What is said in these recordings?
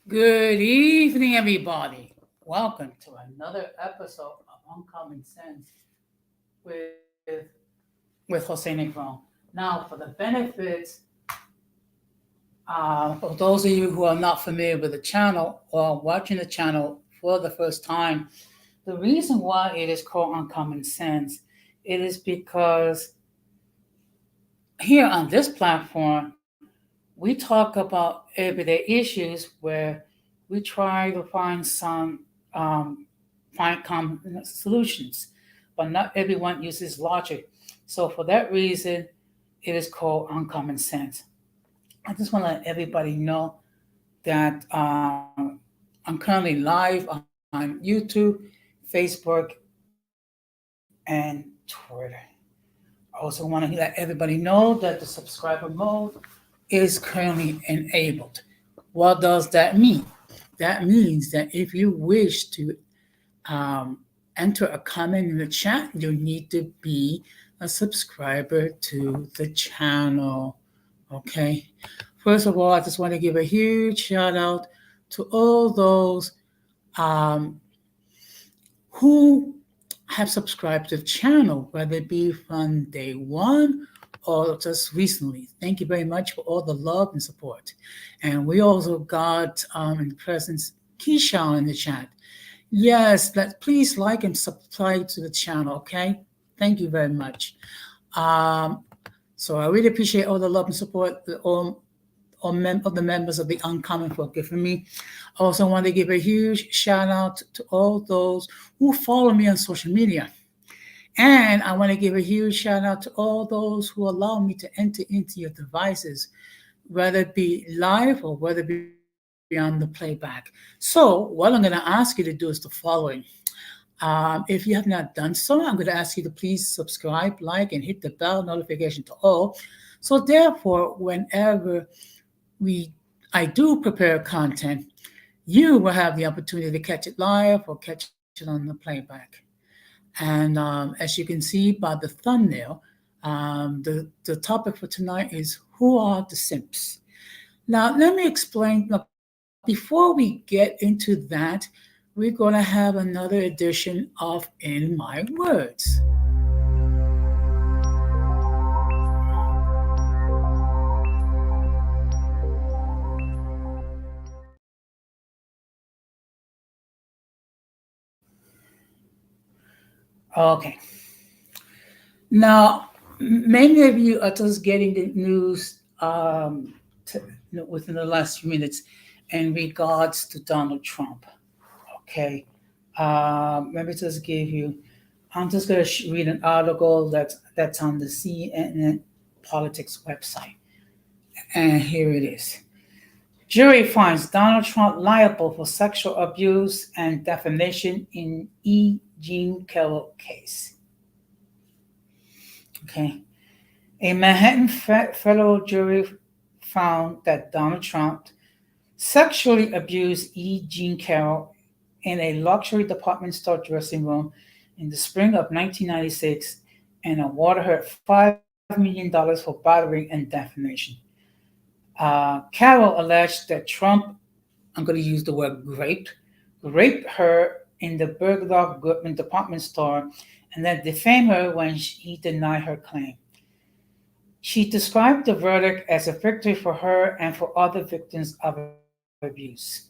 Good evening, everybody. Welcome to another episode of Uncommon Sense with with Jose Negron. Now, for the benefits of those of you who are not familiar with the channel or watching the channel for the first time, the reason why it is called Uncommon Sense, it is because here on this platform, we talk about everyday issues where we try to um, find common solutions, but not everyone uses logic. So for that reason, it is called uncommon sense. I just want to let everybody know that I'm currently live on YouTube, Facebook, and Twitter. I also want to let everybody know that the subscriber mode is currently enabled. What does that mean? That means that if you wish to um, enter a comment in the chat, you need to be a subscriber to the channel. Okay. First of all, I just want to give a huge shout out to all those um, who have subscribed to the channel, whether it be from day one or just recently. Thank you very much for all the love and support. And we also got in presence Keisha in the chat. Yes, please like and subscribe to the channel, okay? Thank you very much. Um, so I really appreciate all the love and support that all the members of the Uncommon for giving me. I also want to give a huge shout out to all those who follow me on social media. And I want to give a huge shout out to all those who allow me to enter into your devices, whether it be live or whether it be on the playback. So, what I'm going to ask you to do is the following. If you have not done so, I'm going to ask you to please subscribe, like, and hit the bell notification to all. So, therefore, whenever we I do prepare content, you will have the opportunity to catch it live or catch it on the playback. And as you can see by the thumbnail, the topic for tonight is who are the simps? Now, let me explain. Now, before we get into that, we're going to have another edition of In My Words. Okay. Now, many of you are just getting the news to, within the last few minutes in regards to Donald Trump. Okay. Let me just give you, I'm just going to read an article that's on the CNN politics website. And here it is. Jury finds Donald Trump liable for sexual abuse and defamation in E. Jean Carroll case. Okay. A Manhattan federal jury found that Donald Trump sexually abused E. Jean Carroll in a luxury department store dressing room in the spring of 1996 and awarded her $5 million for battery and defamation. Carroll alleged that Trump, I'm going to use the word raped her in the Bergdorf Goodman department store and then defamed her when he denied her claim. She described the verdict as a victory for her and for other victims of abuse.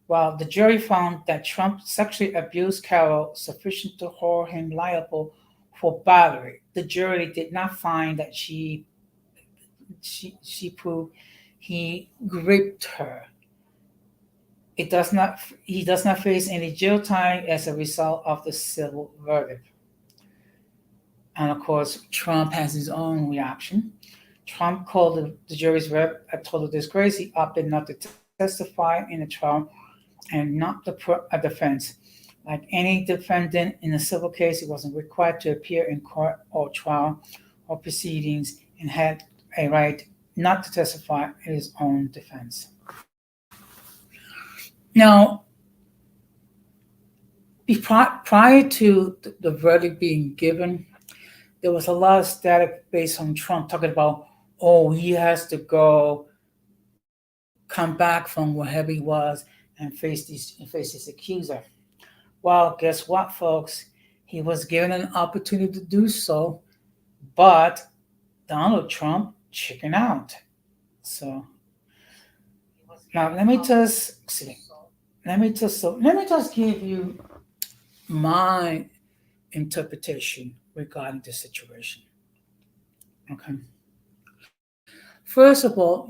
While the jury found that Trump sexually abused Carroll sufficient to hold him liable for battery, the jury did not find that she proved he raped her. It does not He does not face any jail time as a result of the civil verdict. And of course, Trump has his own reaction. Trump called the jury's verdict a total disgrace. He opted not to testify in the trial and not to put a defense. Like any defendant in a civil case, he wasn't required to appear in court or trial or proceedings and had a right not to testify in his own defense. Now, prior to the verdict being given, there was a lot of static based on Trump talking about, oh, he has to go come back from wherever he was and face his accuser. Well, guess what, folks? He was given an opportunity to do so, but Donald Trump chickened out. So now let me just give you my interpretation regarding the situation. Okay. First of all,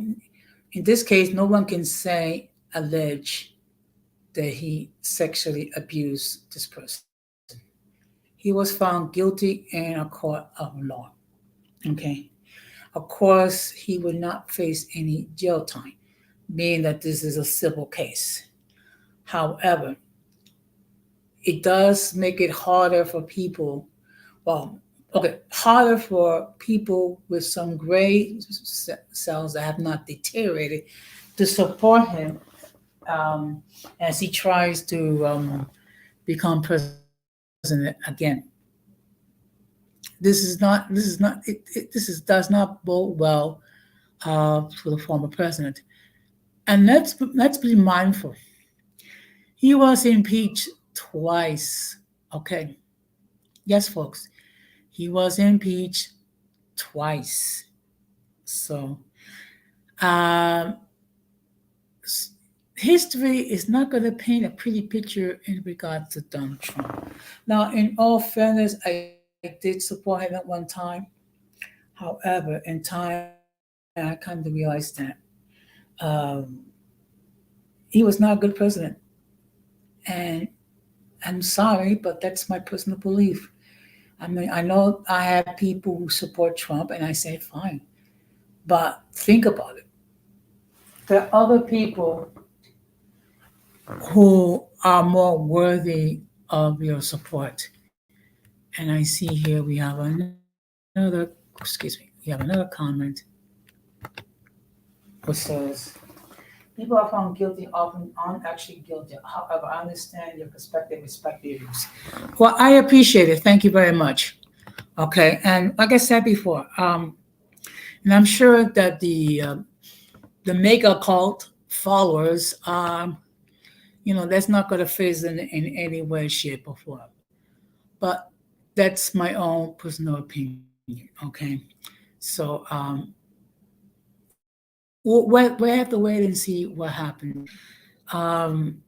in this case, no one can say allege that he sexually abused this person. He was found guilty in a court of law. Okay. Of course, he will not face any jail time, being that this is a civil case. However, it does make it harder for people, well, okay, harder for people with some gray cells that have not deteriorated to support him um, as he tries to become president again. This does not bode well for the former president. And let's be mindful. He was impeached twice. Okay, yes, folks, he was impeached twice. So um, history is not going to paint a pretty picture in regards to Donald Trump. Now, in all fairness, I did support him at one time. However, in time, I come to realize that um, he was not a good president. And I'm sorry, but that's my personal belief. I mean, I know I have people who support Trump, and I say, fine. But think about it. There are other people who are more worthy of your support. And I see here we have another comment which says, people are found guilty often aren't actually guilty. However, I understand your perspective, respect your views. Well, I appreciate it. Thank you very much. Okay, and like I said before, and I'm sure that the mega cult followers, that's not going to phase in any way, shape, or form. But that's my own personal opinion. Okay, so we have to wait and see what happens. Um,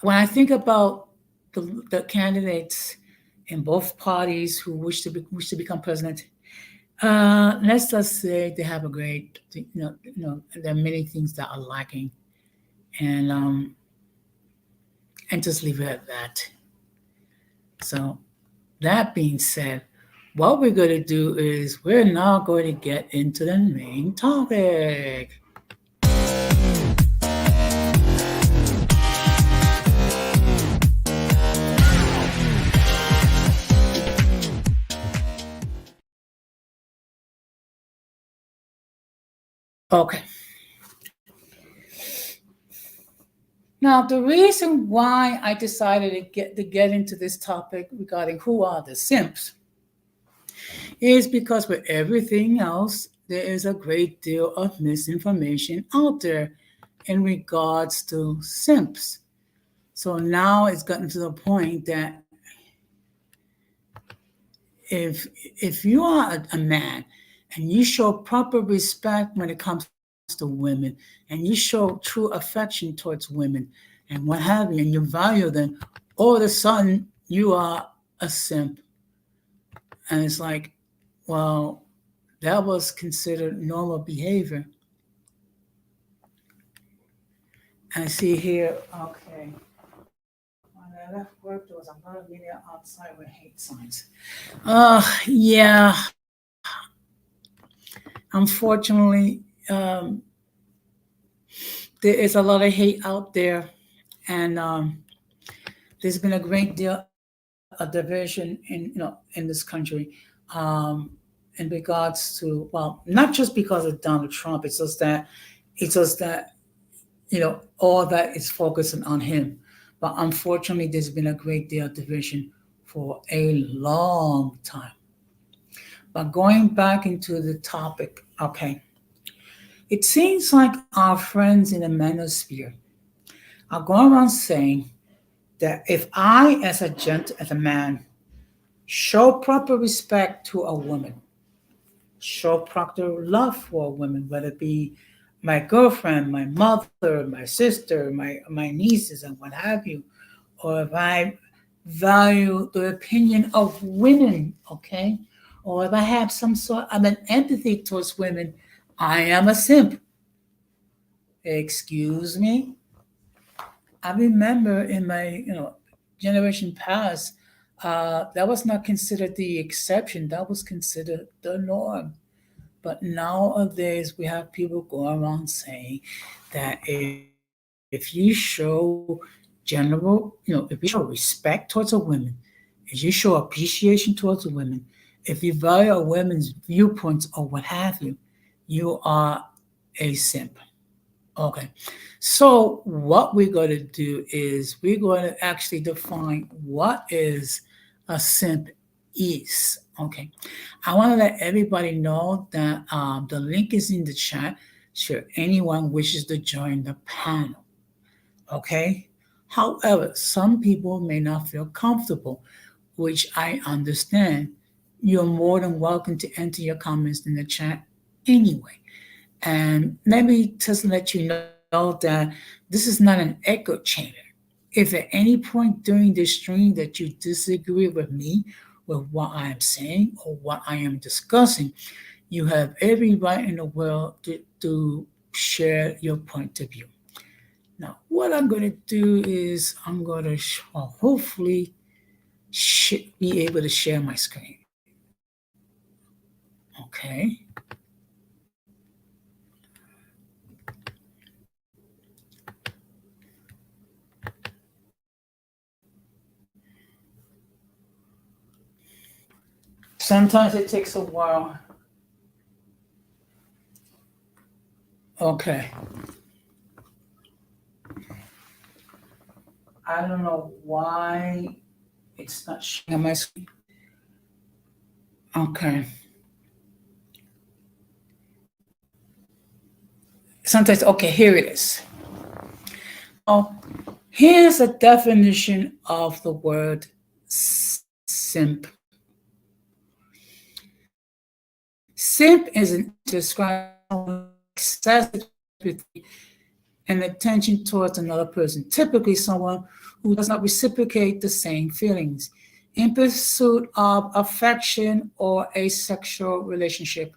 when I think about the candidates in both parties who wish to become president, let's just say they have a great, there are many things that are lacking, and just leave it at that. So that being said, what we're going to do is we're now going to get into the main topic. Okay. Now, the reason why I decided to get into this topic regarding who are the simps is because with everything else, there is a great deal of misinformation out there in regards to simps. So now it's gotten to the point that if if you are a man and you show proper respect when it comes to women, and you show true affection towards women and what have you, and you value them, all of a sudden you are a simp. And it's like, well, that was considered normal behavior. I see here, okay. When I left work, there was a lot of media outside with hate signs. Yeah, unfortunately, there is a lot of hate out there, and there's been a great deal of division in this country, um, in regards to, well, not just because of Donald Trump. It's just that all that is focusing on him. But unfortunately, there's been a great deal of division for a long time. But going back into the topic, okay. It seems like our friends in the manosphere are going around saying that if I, as a man, show proper respect to a woman, show proper love for a woman, whether it be my girlfriend, my mother, my sister, my nieces, and what have you, or if I value the opinion of women, okay, or if I have some sort of an empathy towards women, I am a simp. Excuse me. I remember in my generation past, that was not considered the exception. That was considered the norm. But nowadays, we have people go around saying that if you show if you show respect towards a woman, if you show appreciation towards a woman, if you value a woman's viewpoints or what have you, you are a simp. Okay. So what we're going to do is we're going to actually define what is a simp is. Okay. I want to let everybody know that the link is in the chat should anyone wishes to join the panel. Okay. However, some people may not feel comfortable, which I understand. You're more than welcome to enter your comments in the chat anyway. And maybe just let you know that this is not an echo chamber. If at any point during this stream that you disagree with me, with what I am saying or what I am discussing, you have every right in the world to share your point of view. Now, what I'm going to do is I'm going to hopefully be able to share my screen. Okay. Sometimes it takes a while. Okay. I don't know why it's not showing on my screen. Okay. Sometimes, okay, here it is. Now, here's a definition of the word simp. Simp is an describing excessive and attention towards another person, typically someone who does not reciprocate the same feelings in pursuit of affection or a sexual relationship.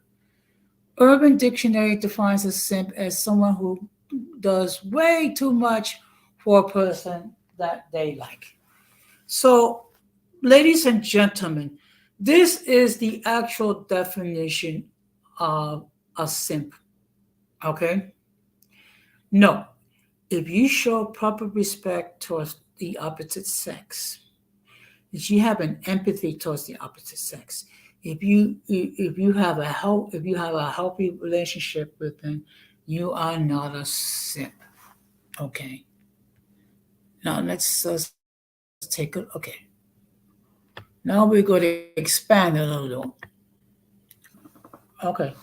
Urban Dictionary defines a simp as someone who does way too much for a person that they like. So, ladies and gentlemen, this is the actual definition of a simp. Okay? No, if you show proper respect towards the opposite sex, if you have an empathy towards the opposite sex, if you have a healthy relationship with them, you are not a simp. Okay. Now let's take a okay. Now we're going to expand a little. Okay.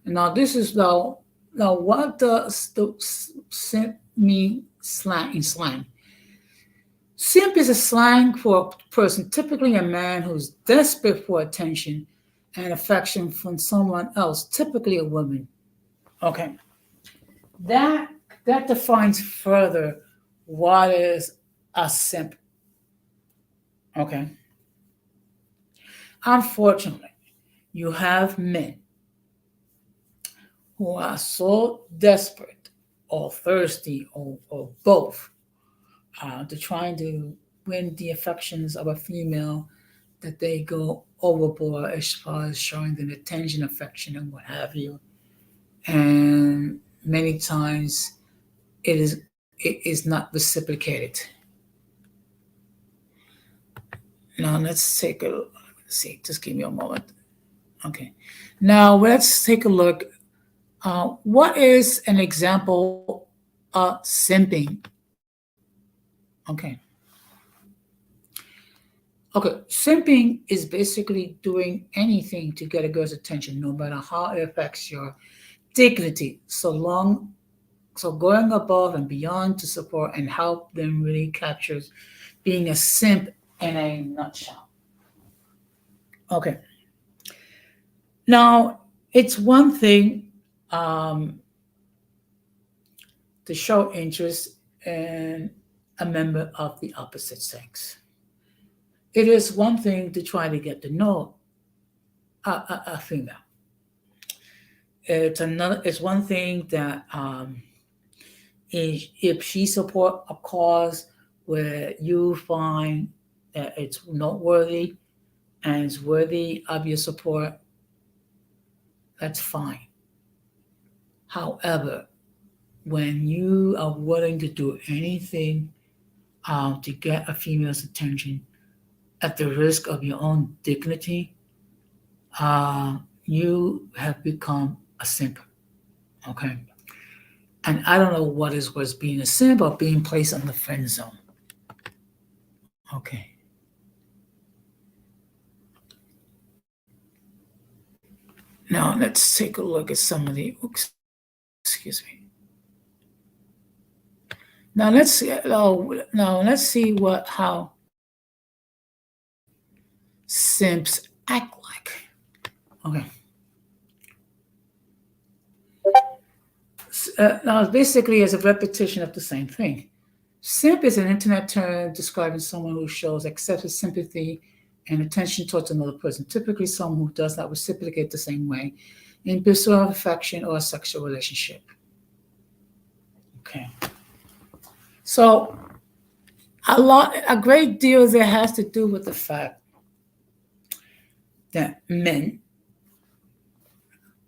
Now this is now what does the simp mean slang in slang? Simp is a slang for a person, typically a man who's desperate for attention and affection from someone else, typically a woman. Okay. That that defines further what is a simp. Okay. Unfortunately, you have men who are so desperate or thirsty or both to trying to win the affections of a female that they go overboard as far as showing them attention, affection, and what have you. And many times it is not reciprocated. Now let's take a see. Just give me a moment. Okay. Now let's take a look. What is an example of simping? Okay. Okay. Simping is basically doing anything to get a girl's attention, no matter how it affects your dignity. So going above and beyond to support and help them really captures being a simp in a nutshell. Okay. Now, it's one thing um, to show interest in a member of the opposite sex. It is one thing to try to get to know a female. It's one thing that if she support a cause where you find that it's noteworthy and it's worthy of your support, that's fine. However, when you are willing to do anything to get a female's attention at the risk of your own dignity, uh, you have become a simp. Okay. And I don't know what is worse, being a simp or being placed on the friend zone. Okay. Now let's take a look at some of the. Oops, excuse me. Now let's see. Now let's see what how simps act like. Okay. Now basically, it's a repetition of the same thing. Simp is an internet term describing someone who shows excessive sympathy and attention towards another person, typically someone who does not reciprocate the same way in pursuit of affection or a sexual relationship. Okay. So a great deal of it has to do with the fact that men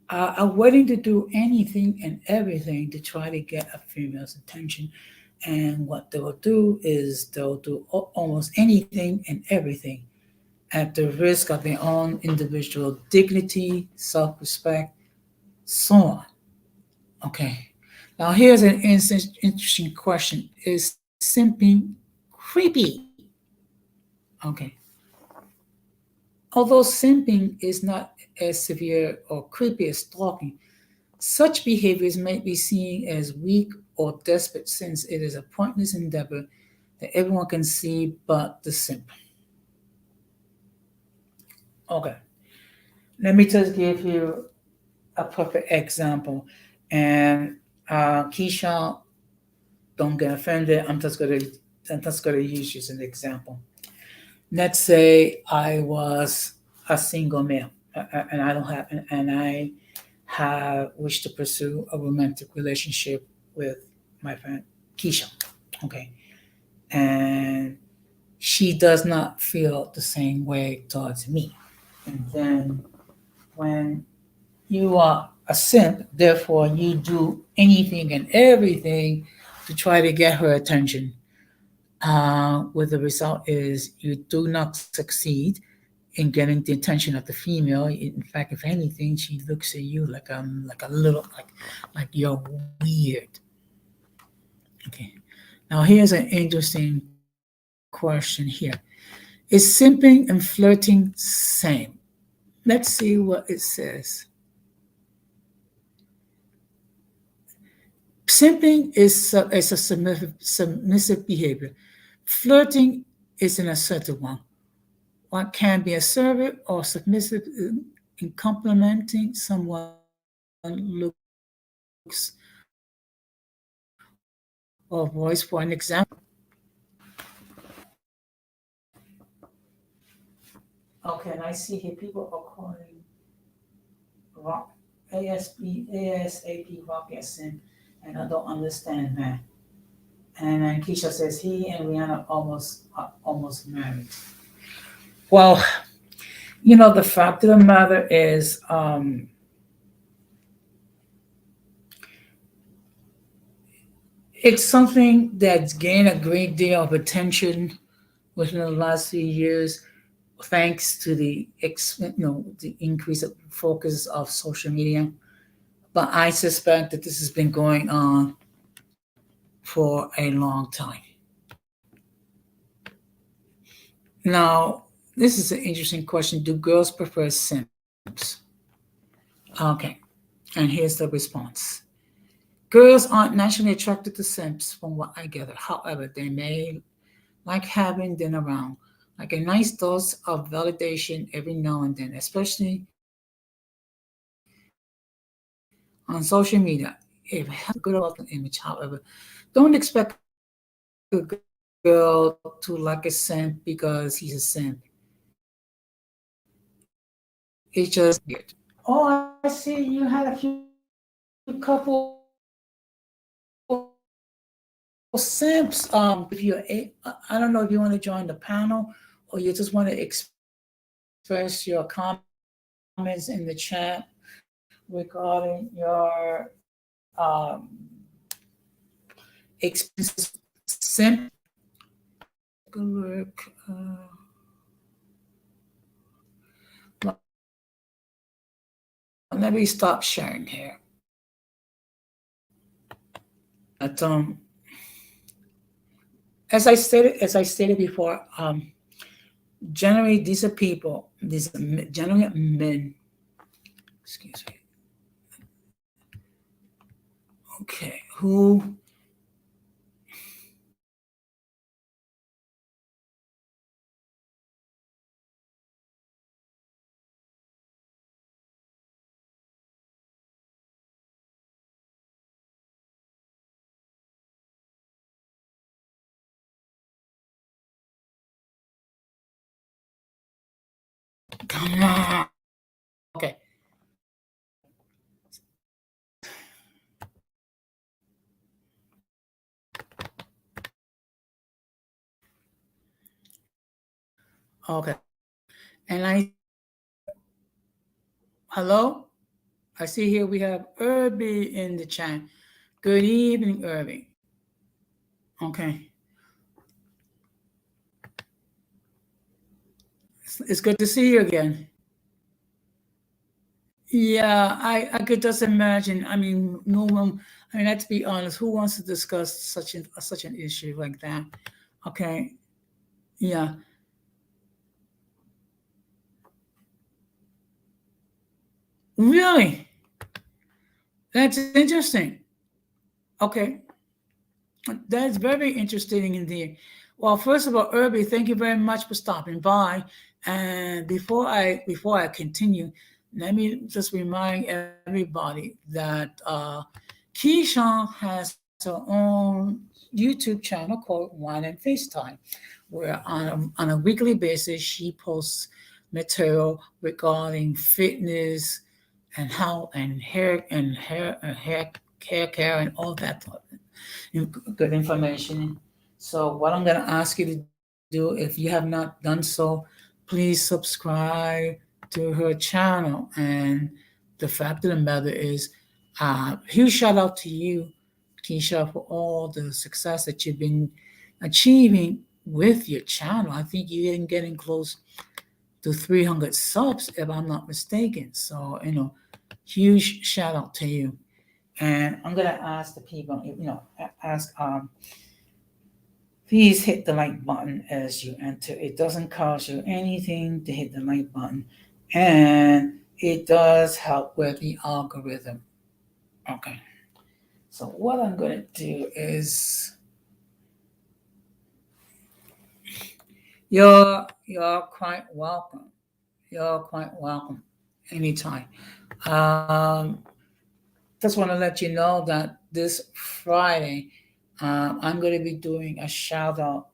are willing to do anything and everything to try to get a female's attention. And what they will do is they'll do almost anything and everything at the risk of their own individual dignity, self respect, so on. Okay. Now, here's an interesting question. Is simping creepy? Okay. Although simping is not as severe or creepy as stalking, such behaviors may be seen as weak or desperate since it is a pointless endeavor that everyone can see but the simp. Okay. Let me just give you a perfect example. And Keisha, don't get offended. I'm just gonna use you as an example. Let's say I was a single male, and I don't have, and I have wished to pursue a romantic relationship with my friend Keisha. Okay, and she does not feel the same way towards me. And then when you are a simp, therefore you do anything and everything to try to get her attention. With the result is you do not succeed in getting the attention of the female. In fact, if anything, she looks at you like a little like you're weird. Okay. Now here's an interesting question here. Is simping and flirting same? Let's see what it says. Simping is a submissive behavior. Flirting is an assertive one. One can be assertive or submissive in complimenting someone looks or voice. For an example, okay, and I see here people are calling rock ASAP rock as sin, and I don't understand that. And then Keisha says he and Rihanna almost are almost married. Well, the fact of the matter is, it's something that's gained a great deal of attention within the last few years, thanks to the increase of focus of social media. But I suspect that this has been going on for a long time. Now, this is an interesting question. Do girls prefer simps? Okay. And here's the response. Girls aren't naturally attracted to simps, from what I gather. However, they may like having them around, like a nice dose of validation every now and then, especially on social media. It helps to build a good self-image. However, don't expect a girl to like a simp because he's a simp. It's just weird. Oh, I see you had a few couple simps. I don't know if you want to give your I don't know if you want to join the panel or you just want to express your comments in the chat regarding your experiences simp. Good work. Let me stop sharing here. But as I stated before, generally these are people, these are generally men. Excuse me. Okay, who come on. Okay, okay. And I see here, hello. I see here we have Irby in the chat. Good evening, Irby. Okay, it's good to see you again. Yeah, I could just imagine. I mean, no one. I mean, let's be honest. Who wants to discuss such an issue like that? Okay. Yeah. Really? That's interesting. Okay. That's very interesting indeed. Well, first of all, Irby, thank you very much for stopping by. And before I continue, let me just remind everybody that Keyshawn has her own YouTube channel called Wine and FaceTime, where on a weekly basis she posts material regarding fitness and health and hair care and all that good information. So what I'm gonna ask you to do, if you have not done so, please subscribe to her channel. And the fact of the matter is, huge shout out to you, Keisha, for all the success that you've been achieving with your channel. I think you're getting close to 300 subs, if I'm not mistaken. So, huge shout out to you. And I'm gonna ask the people, ask please hit the like button as you enter. It doesn't cost you anything to hit the like button, and it does help with the algorithm. Okay. So what I'm gonna do is you're quite welcome. You're quite welcome anytime. Um, just want to let you know that this Friday, I'm going to be doing a shout out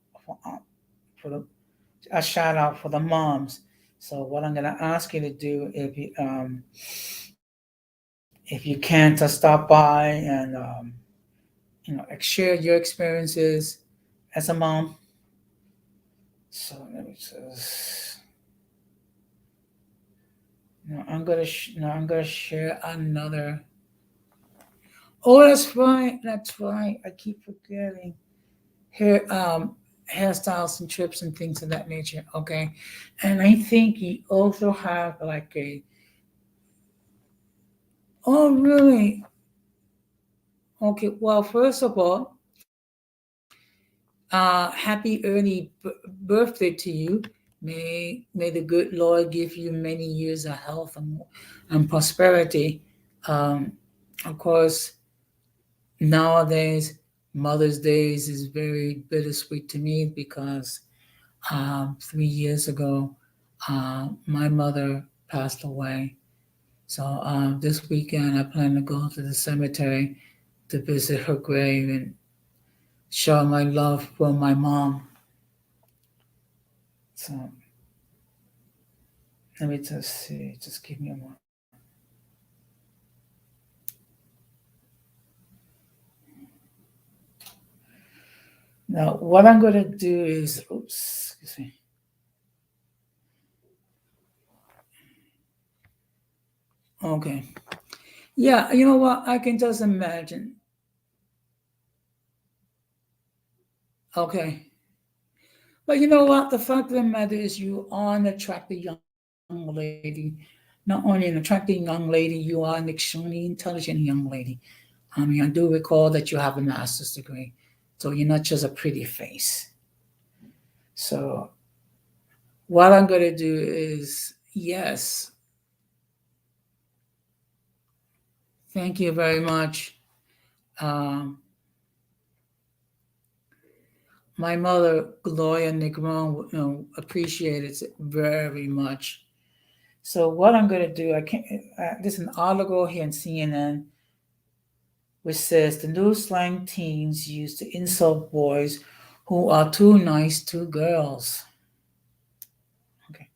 for the for the moms. So what I'm going to ask you to do, if you can, to stop by and share your experiences as a mom. So let me just. No, I'm gonna share another. Oh, that's right. That's right. I keep forgetting. Hair hairstyles and trips and things of that nature. Okay. And I think you also have like a oh really? Okay. Well, first of all, happy early birthday to you. May the good Lord give you many years of health and prosperity. Um, of course, nowadays, Mother's Days is very bittersweet to me because 3 years ago, my mother passed away. So this weekend, I plan to go to the cemetery to visit her grave and show my love for my mom. So let me just see. Just give me a moment. Now, what I'm going to do is, oops, excuse me. Okay. Yeah, you know what? I can just imagine. Okay. But you know what? The fact of the matter is, you are an attractive young lady. Not only an attractive young lady, you are an extremely intelligent young lady. I mean, I do recall that you have a master's degree. So you're not just a pretty face. So what I'm going to do is, yes, thank you very much. Um, my mother, Gloria Negron, appreciated it very much. So what I'm going to do, I can't. There's an article here in CNN which says the new slang teens use to insult boys who are too nice to girls. Okay.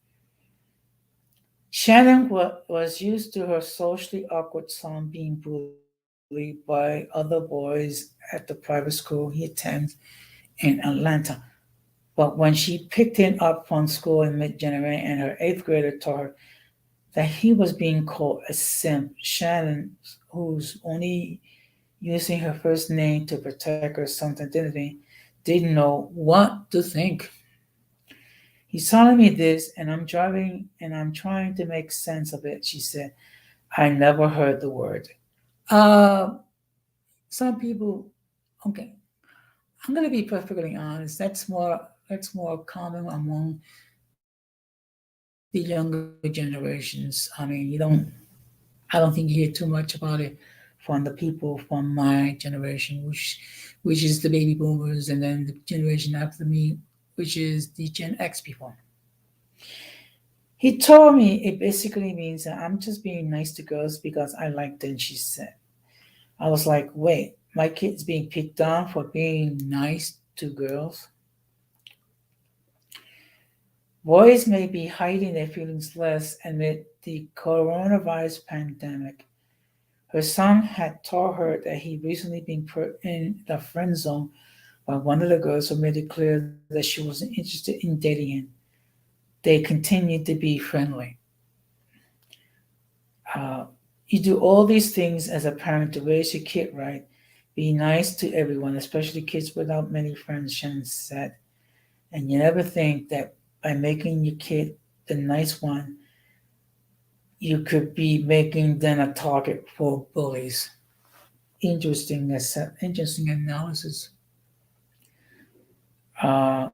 Shannon was used to her socially awkward son being bullied by other boys at the private school he attends in Atlanta. But when she picked him up from school in mid-January and her eighth grader told her that he was being called a simp, Shannon, who's only using her first name to protect her son's identity, didn't know what to think. He's telling me this, and I'm driving and I'm trying to make sense of it, she said. I never heard the word. Uh, some people, okay, I'm gonna be perfectly honest. That's more common among the younger generations. I mean, I don't think you hear too much about it from the people from my generation, which is the baby boomers, and then the generation after me, which is the Gen X people. He told me it basically means that I'm just being nice to girls because I like them, she said. I was like, wait, my kid's being picked on for being nice to girls? Boys may be hiding their feelings less amid the coronavirus pandemic. Her son had told her that he'd recently been put in the friend zone by one of the girls who made it clear that she wasn't interested in dating him. They continued to be friendly. Uh, you do all these things as a parent to raise your kid right. Be nice to everyone, especially kids without many friends, Shannon said. And you never think that by making your kid the nice one, you could be making them a target for bullies. Interesting analysis. Uh,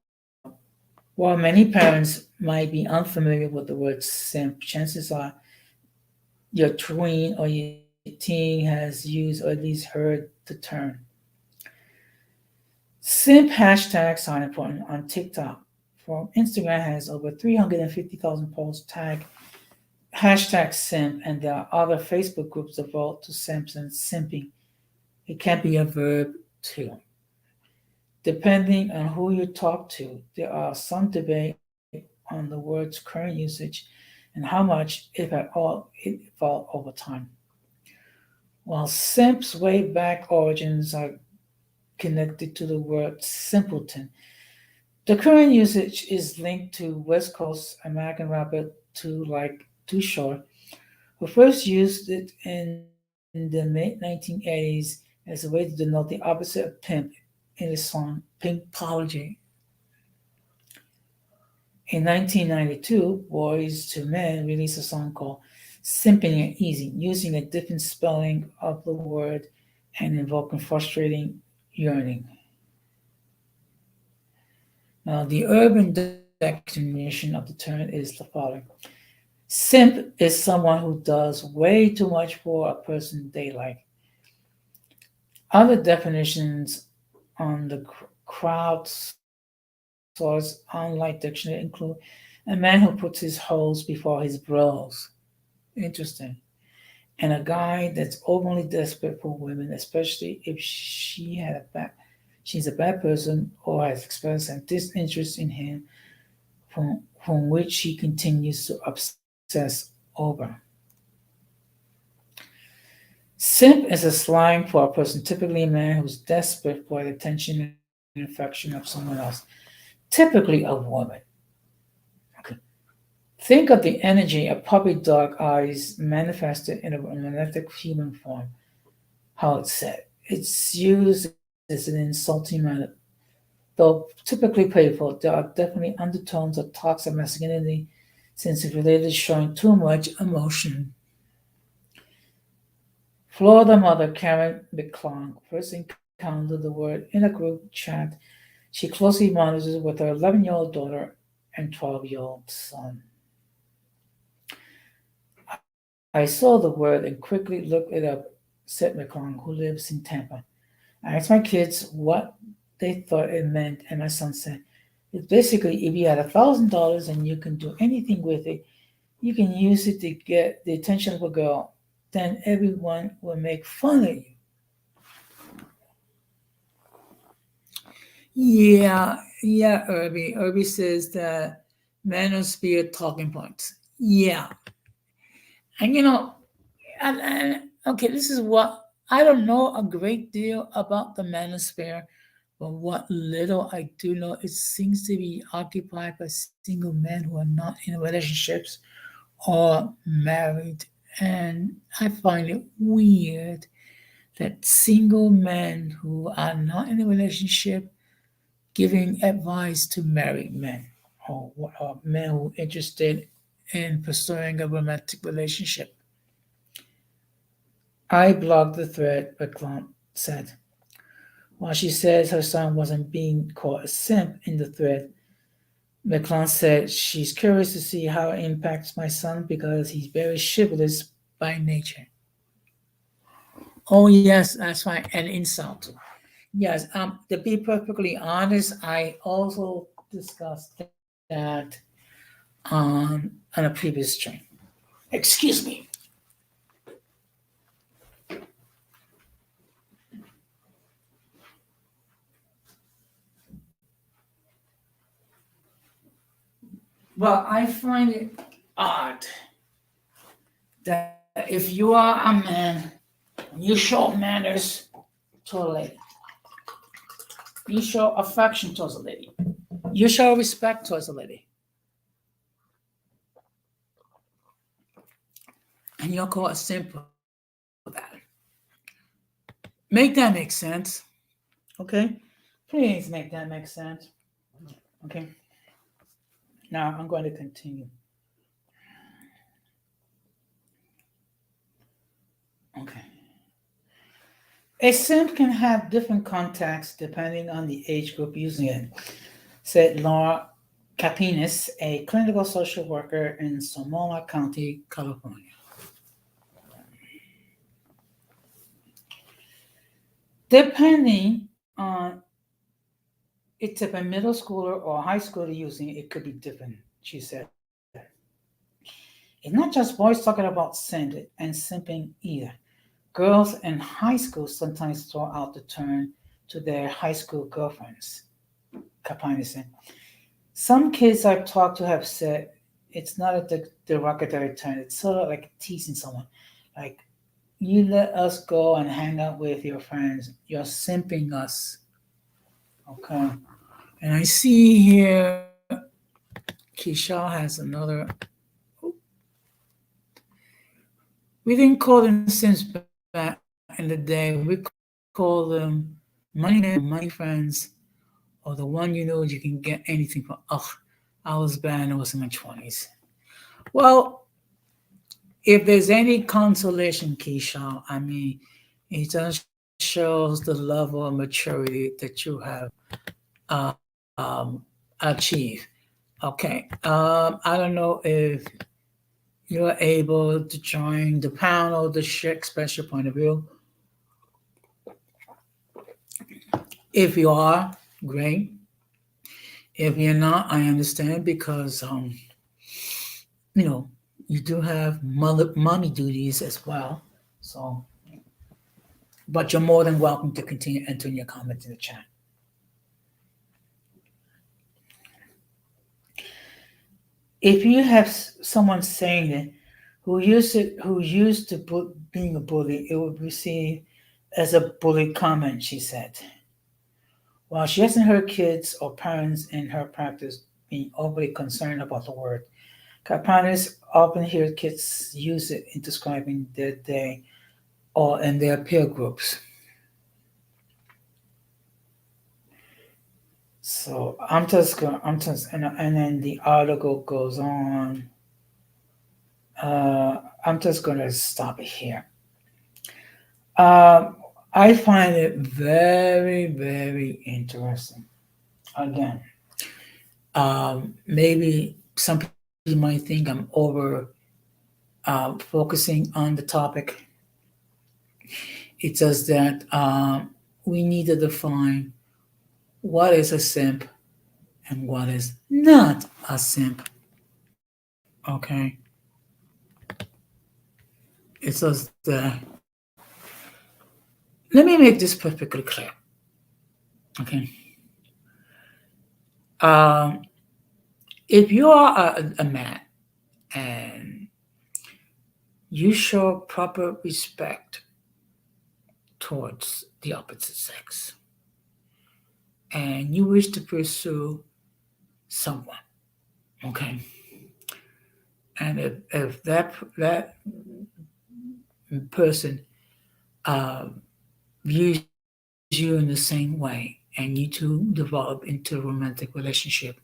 while many parents might be unfamiliar with the word simp, chances are your tween or your teen has used or at least heard the term. Simp hashtags are important on TikTok. For Instagram has over 350,000 posts tag hashtag simp, and there are other Facebook groups devoted to simps and simping. It can be a verb too. Depending on who you talk to, there are some debate on the word's current usage and how much, if at all, it evolved over time. While simp's way back origins are connected to the word simpleton, the current usage is linked to West Coast American rapper Too Short, who first used it in the mid 1980s as a way to denote the opposite of pimp in his song Pimpology. In 1992, Boys to Men released a song called Simping It Easy, using a different spelling of the word and invoking frustrating yearning. Now, the urban definition of the term is the following. Simp is someone who does way too much for a person they like. Other definitions on the crowdsourced online dictionary include a man who puts his hoes before his bros. Interesting. And a guy that's overly desperate for women, especially if she's a bad person or has expressed a disinterest in him from which he continues to obsess over. Simp is a slang for a person, typically a man who's desperate for the attention and affection of someone else, typically a woman. Okay. Think of the energy a puppy dog eyes manifested in a romantic human form. How it's said. It's used as an insulting manner. Though typically playful, there are definitely undertones of toxic masculinity since it's related to showing too much emotion. Florida mother Karen McClung first encountered the word in a group chat she closely monitors with her 11-year-old daughter and 12-year-old son. I saw the word and quickly looked it up, said McClung, who lives in Tampa. I asked my kids what they thought it meant, and my son said, it's basically if you had $1,000 and you can do anything with it, you can use it to get the attention of a girl, then everyone will make fun of you. Yeah, Irby. Irby says that manosphere talking points. Yeah. And okay, this is what I don't know a great deal about the manosphere, but what little I do know, it seems to be occupied by single men who are not in relationships or married. And I find it weird that single men who are not in a relationship giving advice to married men or men who are interested in pursuing a romantic relationship. I blocked the thread, McClung said. While she says her son wasn't being called a simp in the thread, McClung said she's curious to see how it impacts my son because he's very chivalrous by nature. Oh yes, that's fine. An insult. Yes, to be perfectly honest, I also discussed that on a previous stream. Excuse me. Well, I find it odd that if you are a man, you show manners to a lady, you show affection towards a lady, you show respect towards a lady, and you're called a simp for that. Make that make sense, okay? Please make that make sense, okay? Now I'm going to continue. Okay. A simp can have different contexts depending on the age group using it, said Laura Capinas, a clinical social worker in Sonoma County, California. Depending on it's if a middle schooler or high schooler using it, it could be different, she said. It's not just boys talking about simp and simping either. Girls in high school sometimes throw out the term to their high school girlfriends, Capine said. Some kids I've talked to have said it's not a derogatory term. It's sort of like teasing someone. Like, you let us go and hang out with your friends. You're simping us. Okay. And I see here Keisha has another. We didn't call them simps back in the day. We call them money men, money friends, or the one you know you can get anything from. Oh, I was bad and I was in my 20s. Well, if there's any consolation, Keisha, I mean, it just shows the level of maturity that you have achieved. Okay. I don't know if you're able to join the panel to share, express your point of view. If you are, great. If you're not, I understand because you know, you do have mommy duties as well. So, but you're more than welcome to continue entering your comments in the chat. If you have someone saying it who used to being a bully, it would be seen as a bully comment. She said, while she hasn't heard kids or parents in her practice being overly concerned about the word, parents often hear kids use it in describing their day or in their peer groups. So and then the article goes on. I'm just gonna stop it here. Um, I find it very, very interesting. Again, maybe some people might think I'm over focusing on the topic. It's just that we need to define what is a simp and what is not a simp. Okay, it's just let me make this perfectly clear. Okay, um, if you are a man and you show proper respect towards the opposite sex and you wish to pursue someone, okay, and if that person uh, views you in the same way and you two develop into a romantic relationship,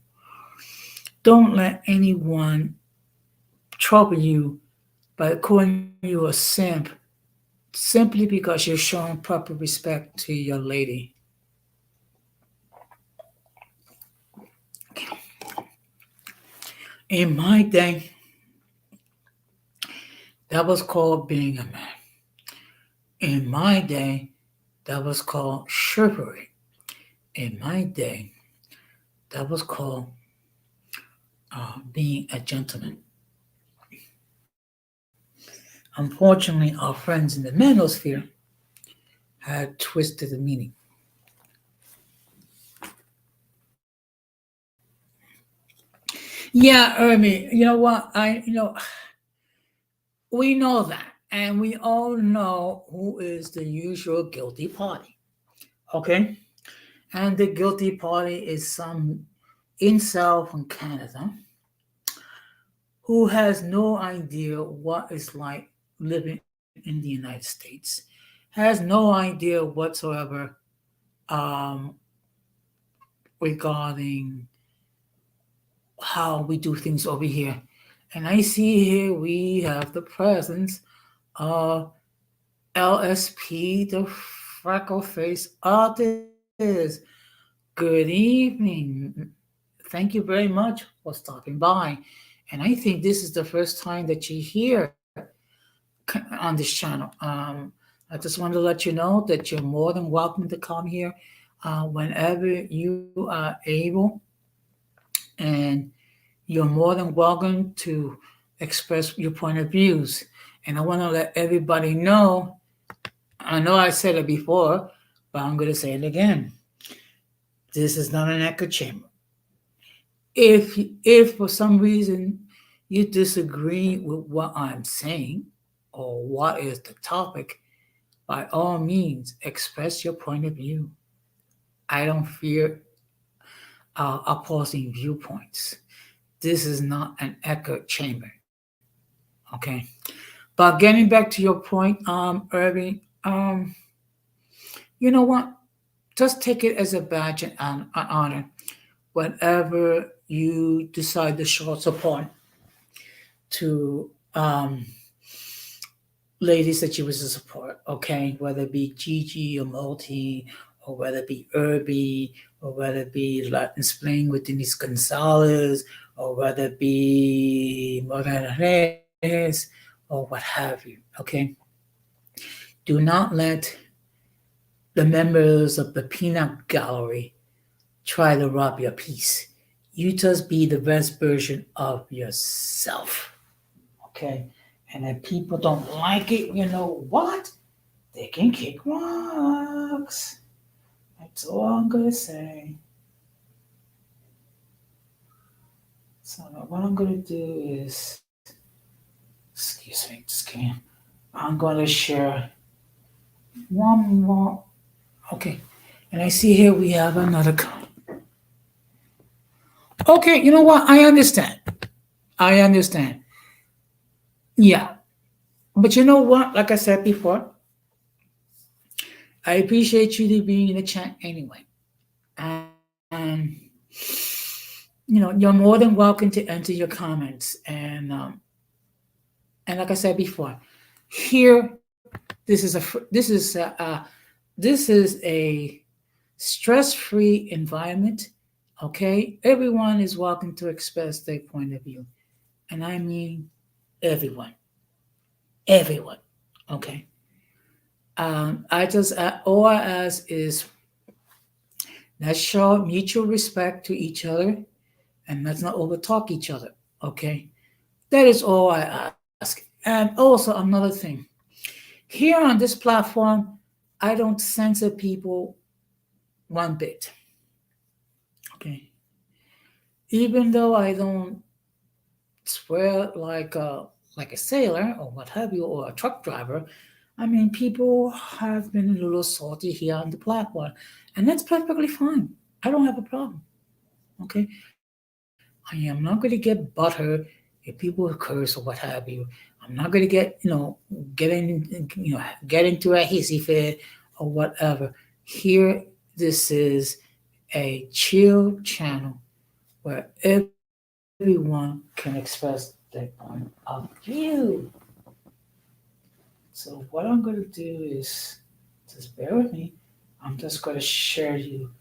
don't let anyone trouble you by calling you a simp simply because you're showing proper respect to your lady. In my day, that was called being a man. In my day, that was called chivalry. In my day, that was called being a gentleman. Unfortunately, our friends in the manosphere had twisted the meaning. Yeah, Ermi, you know what? We know that, and we all know who is the usual guilty party. Okay, and the guilty party is some incel from Canada who has no idea what it's like living in the United States, has no idea whatsoever um, regarding how we do things over here. And I see here we have the presence of LSP, the freckle face artist. Good evening. Thank you very much for stopping by. And I think this is the first time that you're here on this channel. I just want to let you know that you're more than welcome to come here whenever you are able, and you're more than welcome to express your point of views. And I want to let everybody know. I know I said it before, but I'm going to say it again. This is not an echo chamber. If for some reason you disagree with what I'm saying or what is the topic, by all means express your point of view. I don't fear opposing viewpoints. This is not an echo chamber. Okay. But getting back to your point, Irving, you know what? Just take it as a badge and an honor whenever you decide to show support to ladies that you wish to support, okay? Whether it be Gigi or Multi, or whether it be Irby, or whether it be Latin Spring with Denise Gonzalez, or whether it be Morena this or what have you. Okay, do not let the members of the peanut gallery try to rob your peace. You just be the best version of yourself. Okay, and if people don't like it, you know what? They can kick rocks. That's all I'm gonna say. So what I'm gonna do is, excuse me, just kidding. I'm gonna share one more. Okay, and I see here we have another. Okay, you know what? I understand. I understand. Yeah, but you know what? Like I said before, I appreciate you to being in the chat anyway. And you're more than welcome to enter your comments. And like I said before, here this is a stress-free environment. Okay, everyone is welcome to express their point of view, and I mean everyone, everyone. Okay. I just all I ask is let's show mutual respect to each other and let's not overtalk each other. Okay, that is all I ask. And also another thing, here on this platform, I don't censor people one bit. Okay, even though I don't swear like a sailor or what have you or a truck driver. I mean, people have been a little salty here on the platform, and that's perfectly fine. I don't have a problem. Okay, I am not going to get butthurt if people curse or what have you. I'm not going to get into a hissy fit or whatever. Here, this is a chill channel where everyone can express their point of view. So what I'm going to do is just bear with me. I'm just going to share you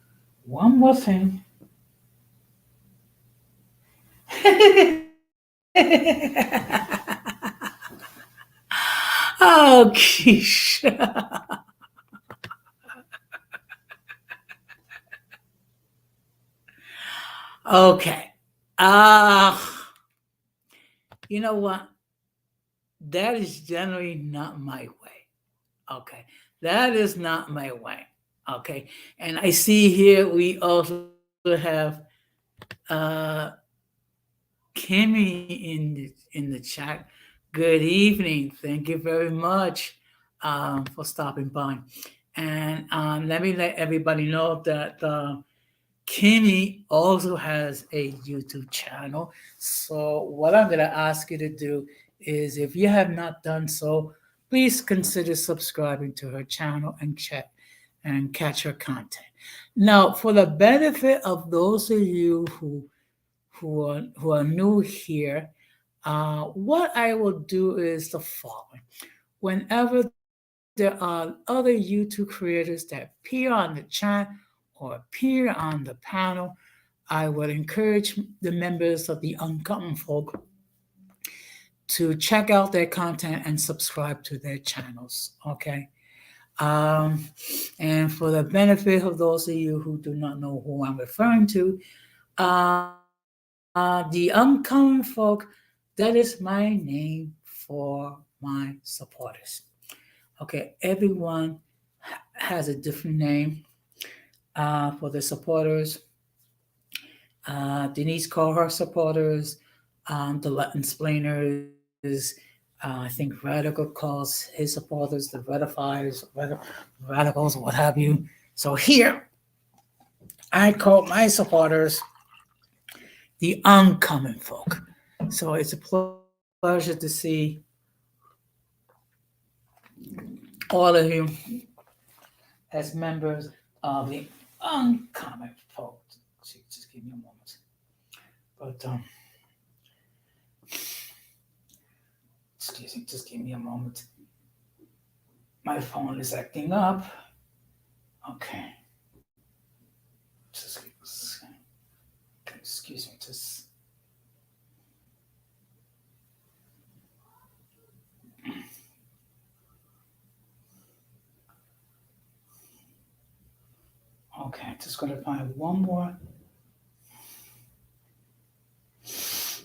one more thing. Oh, Keisha. Okay. Uh, you know what? That is generally not my way. Okay. That is not my way. Okay. And I see here we also have uh, Kimmy in the chat. Good evening. Thank you very much for stopping by. And let me let everybody know that Kimmy also has a YouTube channel. So what I'm gonna ask you to do is, if you have not done so, please consider subscribing to her channel and check and catch her content. Now, for the benefit of those of you who are new here, what I will do is the following. Whenever there are other YouTube creators that appear on the chat or appear on the panel, I would encourage the members of the Uncommon Folk to check out their content and subscribe to their channels. Okay. Um, and for the benefit of those of you who do not know who I'm referring to, the Uncommon Folk, that is my name for my supporters. Okay, everyone has a different name for the supporters. Denise called her supporters the Latin splainers. I think Radical calls his supporters the radicals, what have you. So here, I call my supporters the uncommon folk. So it's a pleasure to see all of you as members of the uncommon folk. Just give me a moment. But excuse me, just give me a moment. My phone is acting up. Okay. Just excuse me, just Just gonna find one more. Let's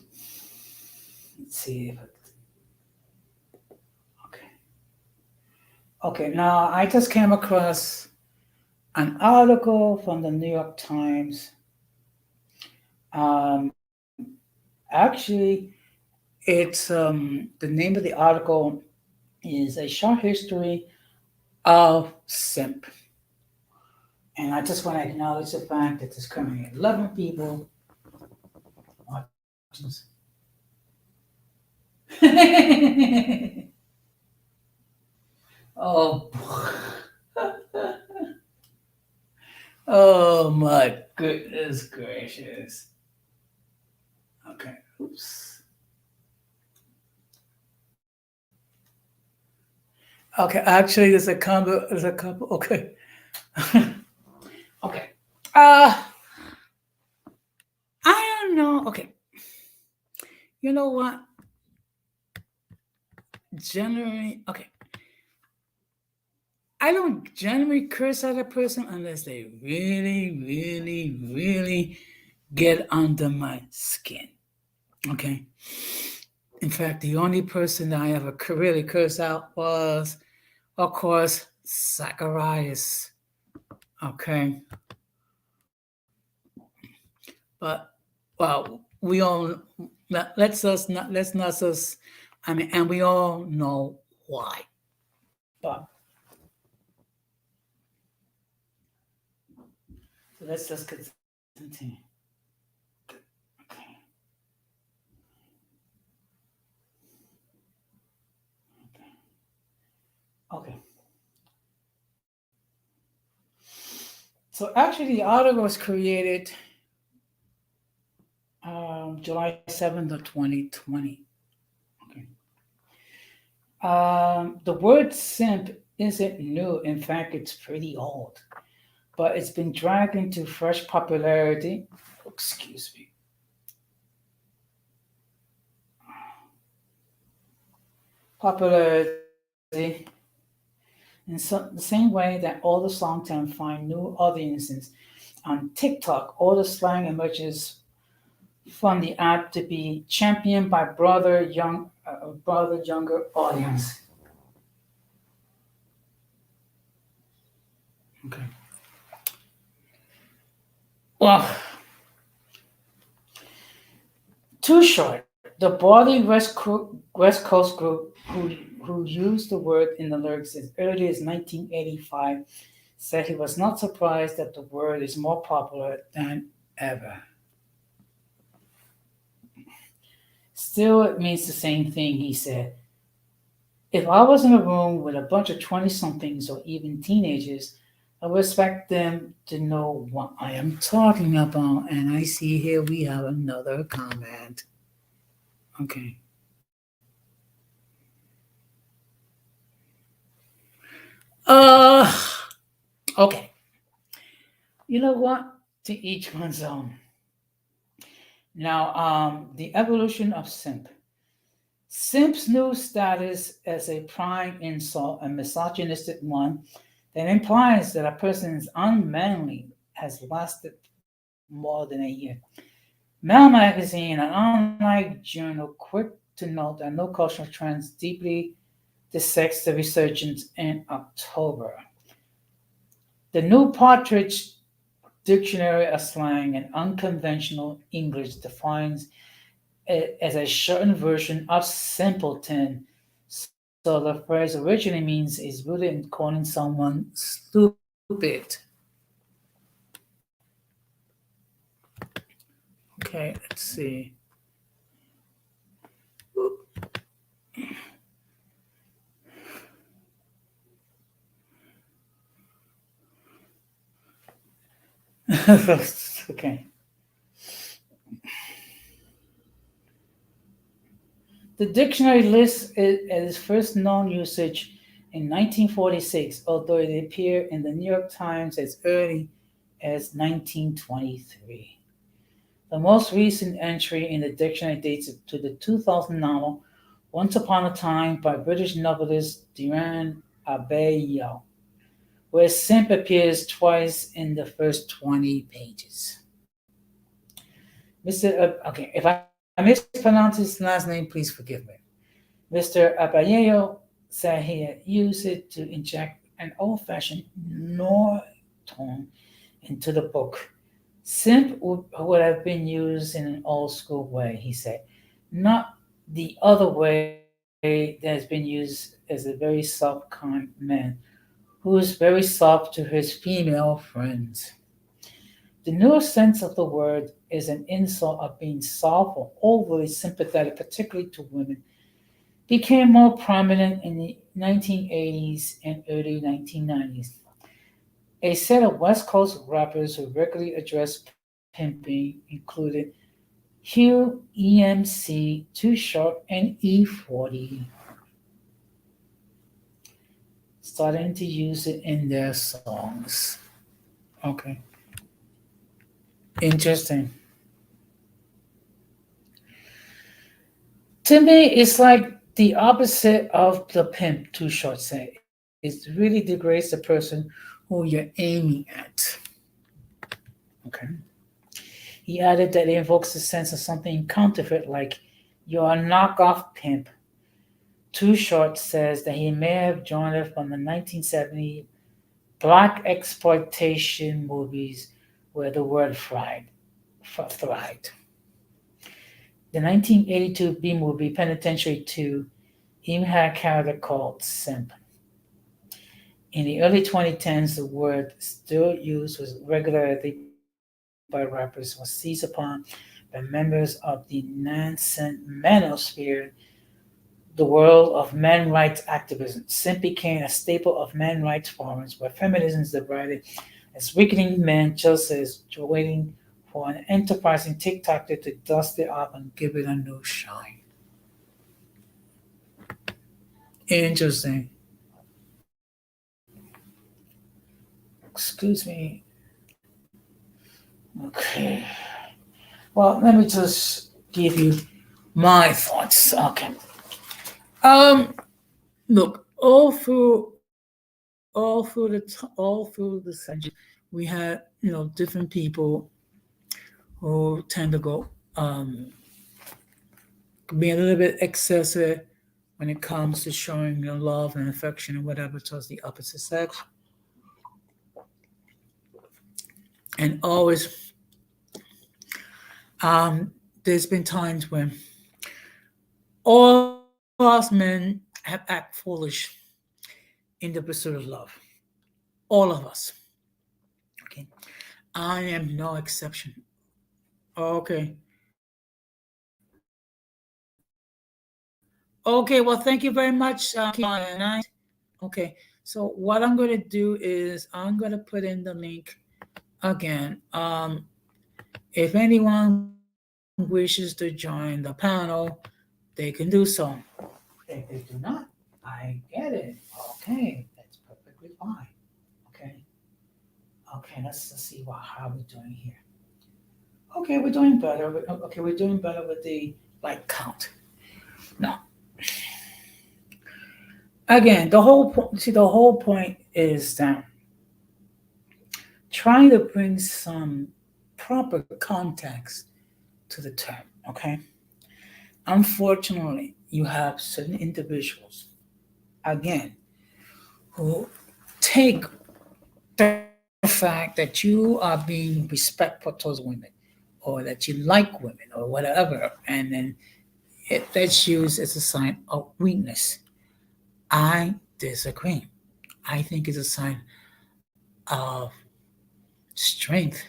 see if okay. Okay, now I just came across an article from the New York Times. Um, actually, the name of the article is a short history of simp, and I just want to acknowledge the fact that there's currently 11 people watching this. Oh, oh my goodness gracious. Okay, oops. Okay, actually, there's a combo. There's a couple. Okay, okay. Uh, I don't know. Okay, you know what? Generally, okay. I don't generally curse at a person unless they really, really, really get under my skin. Okay. In fact, the only person that I ever really cursed out was, of course, Zacharias. Okay. But well, we all let's not us. I mean, and we all know why. But so let's just continue. Okay. Okay. So actually, the article was created July 7th of 2020. Okay. The word simp isn't new. In fact, it's pretty old, but it's been dragged into fresh popularity. Excuse me. Popularity in the same way that all the song terms find new audiences on TikTok. All the slang emerges from the app to be championed by brother younger audience. Okay. Well, too short. The Bali West Coast group who used the word in the lyrics as early as 1985 said he was not surprised that the word is more popular than ever. Still, it means the same thing, he said. If I was in a room with a bunch of 20 somethings or even teenagers, I would expect them to know what I am talking about. And I see here we have another comment. Okay. Uh, okay. You know what? To each one's own. Now, the evolution of simp. Simp's new status as a prime insult, a misogynistic one that implies that a person is unmanly, has lasted more than a year. Mel Magazine, an online journal, quick to note that no cultural trends deeply dissects the resurgence in October. The new Partridge Dictionary of Slang and Unconventional English defines it as a shortened version of simpleton. So the phrase originally means is rooted in calling someone stupid. Okay, let's see. Okay. The dictionary lists it as first known usage in 1946, although it appeared in the New York Times as early as 1923. The most recent entry in the dictionary dates to the 2000 novel Once Upon a Time by British novelist Duran Abeyo, where simp appears twice in the first 20 pages. Mr. Okay, if I mispronounce his last name, please forgive me. Mr. Abayeyo said he had used it to inject an old-fashioned noir tone into the book. Simp would have been used in an old school way, he said, not the other way that has been used as a very soft, kind man who is very soft to his female friends. The newer sense of the word is an insult of being soft or overly sympathetic, particularly to women, became more prominent in the 1980s and early 1990s. A set of West Coast rappers who regularly addressed pimping included Hugh, EMC, Too Short, and E40, starting to use it in their songs. Okay, interesting. To me, it's like the opposite of the pimp, Too Short said. It really degrades the person who you're aiming at. Okay. He added that it invokes a sense of something counterfeit, like you're a knockoff pimp. Too Short says that he may have joined it from the 1970 black exploitation movies where the word thrived. The 1982 B movie Penitentiary 2 even had a character called Simp. In the early 2010s, the word still used was regularly by rappers was seized upon by members of the nascent manosphere, the world of men rights activism. Simp became a staple of men rights forums where feminism is derided as weakening men just as waiting for an enterprising TikToker to dust it off and give it a new shine. Interesting. Excuse me. Okay. Well, let me just give you my thoughts. Okay. Um. Look, all through the centuries, we had different people who tend to go be a little bit excessive when it comes to showing love and affection and whatever towards the opposite sex, and always um, there's been times when all us men have act foolish in the pursuit of love. All of us. Okay, I am no exception. Okay. Okay, well, thank you very much, Night. Okay, so what I'm going to do is I'm going to put in the link again. If anyone wishes to join the panel, they can do so. If they do not, I get it. Okay, that's perfectly fine. Okay, okay, let's see how we're doing here. Okay, we're doing better. Okay, we're doing better with the like count. Now, again, the whole point. See, the whole point is that trying to bring some proper context to the term. Okay, unfortunately, you have certain individuals again who take the fact that you are being respectful towards women or that you like women or whatever, and then that's used as a sign of weakness. I disagree. I think it's a sign of strength.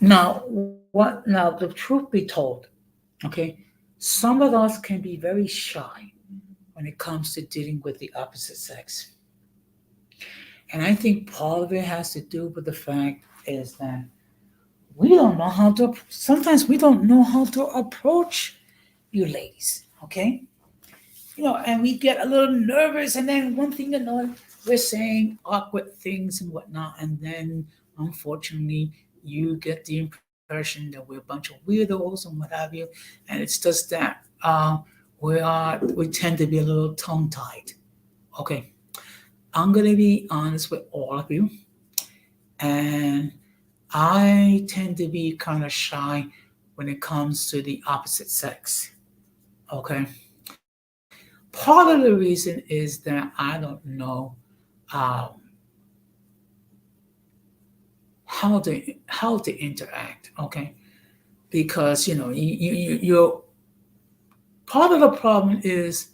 Now, what? Now, the truth be told, okay, some of us can be very shy when it comes to dealing with the opposite sex, and I think part of it has to do with the fact is that we don't know how to. Sometimes we don't know how to approach you ladies. Okay, and we get a little nervous, and then one thing we're saying awkward things and whatnot, and then unfortunately, you get the impression that we're a bunch of weirdos and what have you, and it's just that we tend to be a little tongue tied. Okay, I'm going to be honest with all of you, and I tend to be kind of shy when it comes to the opposite sex. Okay. Part of the reason is that I don't know um, how to interact. Okay, because you're part of the problem is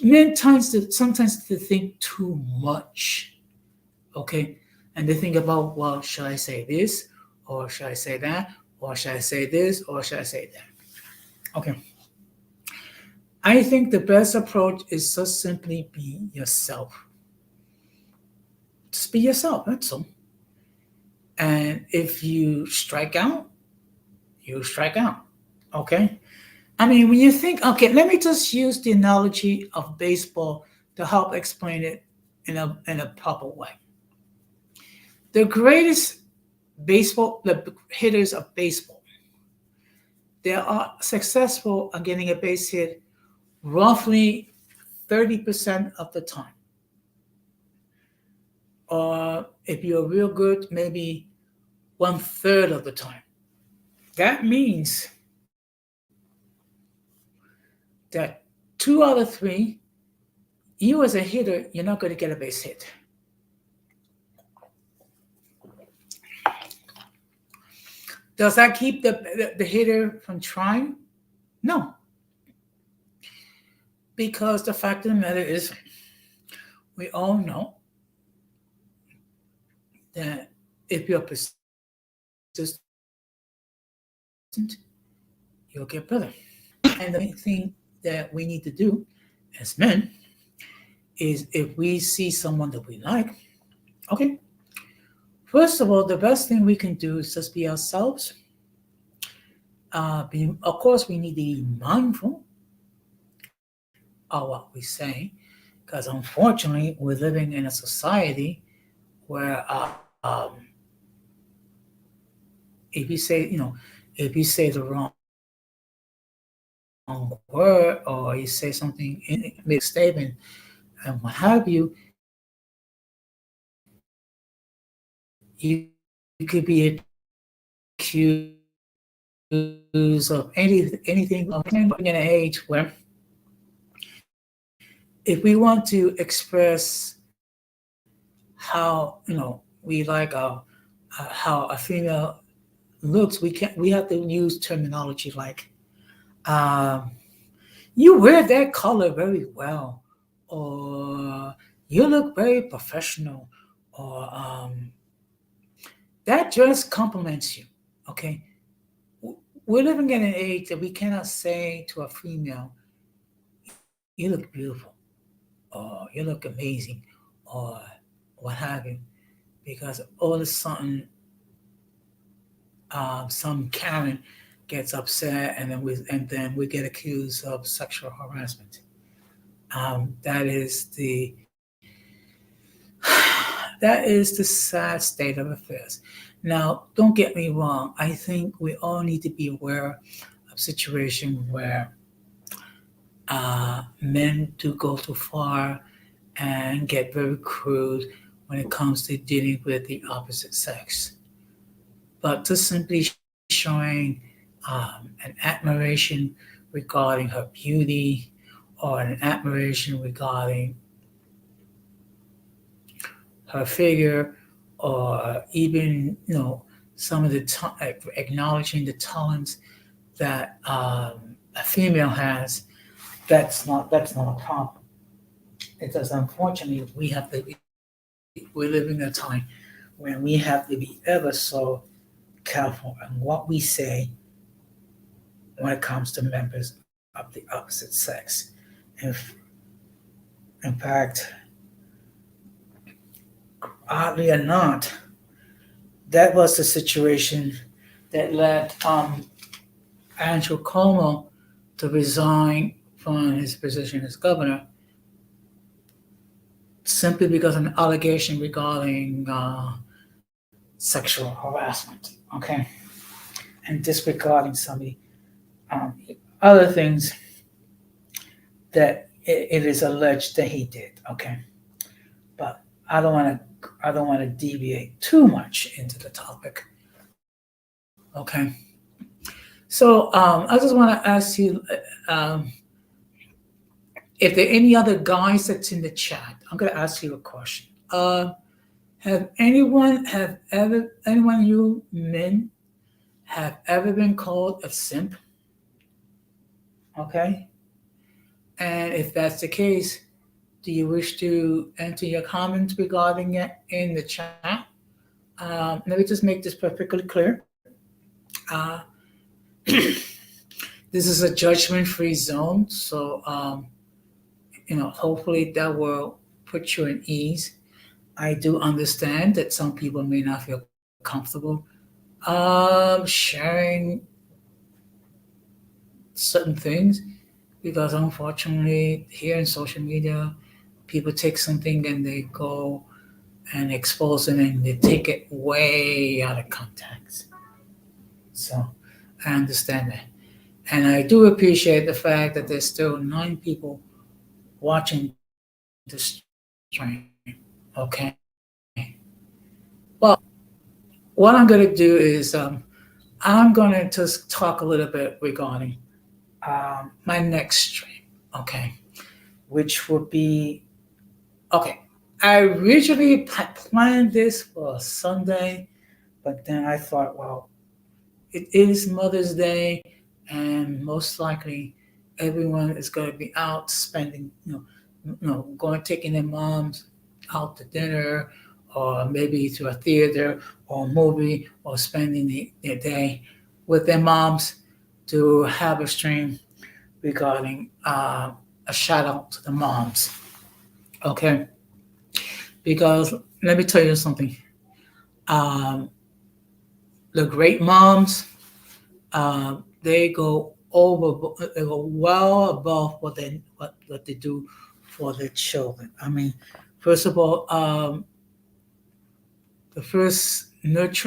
men sometimes to think too much. Okay, and they think about, well, should I say this or should I say that, or should I say this or should I say that? Okay, I think the best approach is just simply be yourself. Just be yourself. That's all. And if you strike out, you strike out. Okay. I mean, when you think, okay, let me just use the analogy of baseball to help explain it in a proper way. The greatest the hitters of baseball, they are successful at getting a base hit roughly 30% of the time. Or if you're real good, maybe one third of the time. That means that 2 out of 3, you as a hitter, you're not going to get a base hit. Does that keep the hitter from trying? No, because the fact of the matter is, we all know that if you're persistent, you'll get better. And the main thing that we need to do as men is, if we see someone that we like, okay, first of all, the best thing we can do is just be ourselves. Of course, we need to be mindful of what we say, because unfortunately, we're living in a society where if you say, if you say the wrong word or you say something, make a statement and what have you, you could be accused of anything. In an age where, if we want to express how we like how a female looks, we have to use terminology like, um, "You wear that color very well," or "You look very professional," or "That dress compliments you." Okay, we're living in an age that we cannot say to a female, "You look beautiful," or "You look amazing," or what have you, because all of a sudden, some Karen gets upset, and then we get accused of sexual harassment. That is the sad state of affairs. Now, don't get me wrong. I think we all need to be aware of situations where men do go too far and get very crude when it comes to dealing with the opposite sex. But just simply showing an admiration regarding her beauty, or an admiration regarding her figure, or even some of acknowledging the talents that a female has. That's not a problem. Because unfortunately, we're living in a time when we have to be ever so careful in what we say when it comes to members of the opposite sex. If, in fact, oddly or not, that was the situation that led Andrew Cuomo to resign from his position as governor, simply because of an allegation regarding sexual harassment. Okay, and disregarding some of the um, other things that it is alleged that he did. Okay, I don't want to deviate too much into the topic. Okay. So I just want to ask you, um, if there are any other guys that's in the chat. I'm going to ask you a question. Have anyone you men have ever been called a simp? Okay. And if that's the case, do you wish to enter your comments regarding it in the chat? Let me just make this perfectly clear. Uh, this is a judgment-free zone, so hopefully that will put you at ease. I do understand that some people may not feel comfortable sharing certain things because unfortunately here in social media, people take something and they go and expose it and they take it way out of context. So I understand that. And I do appreciate the fact that there's still 9 people watching the stream. Okay. Well, what I'm going to do is I'm going to just talk a little bit regarding my next stream. Okay. Which would be, okay. I originally planned this for Sunday, but then I thought, well, it is Mother's Day, and most likely everyone is going to be out spending, going taking their moms out to dinner, or maybe to a theater or a movie, or spending their day with their moms to have a stream regarding a shout out to the moms. Okay, because let me tell you something. Um, the great moms, they go well above what they do for their children. I mean, first of all, the first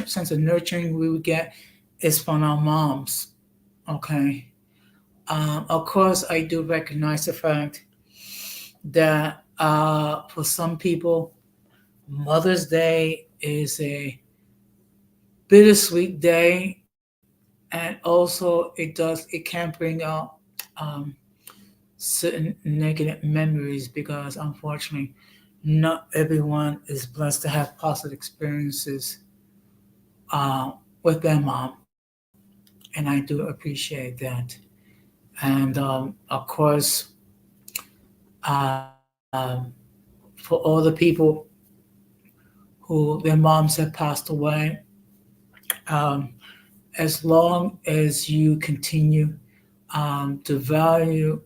sense of nurturing we would get is from our moms. Okay. Of course, I do recognize the fact that for some people, Mother's Day is a bittersweet day, and also it can bring out um, certain negative memories because unfortunately, not everyone is blessed to have positive experiences uh, with their mom, and I do appreciate that. And of course, um, for all the people who their moms have passed away, um, as long as you continue to value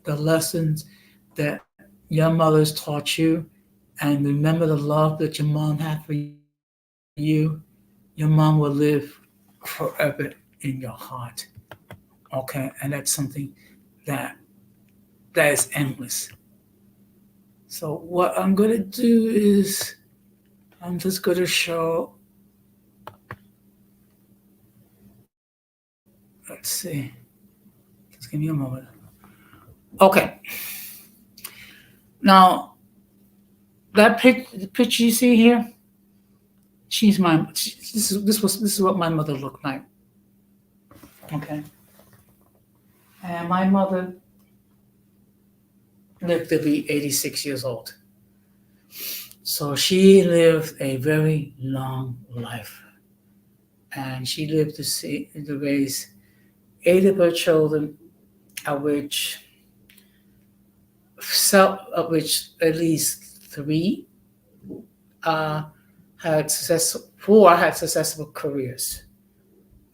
the lessons that your mothers taught you and remember the love that your mom had for you, your mom will live forever in your heart. Okay, and that's something that that is endless. So what I'm gonna do is I'm just gonna show. Let's see. Just give me a moment. Okay. Now that the picture you see here, this is what my mother looked like. Okay, and my mother lived to be 86 years old. So she lived a very long life, and she lived to raise 8 of her children, of which of which at least 3 uh, had successful 4 had successful careers,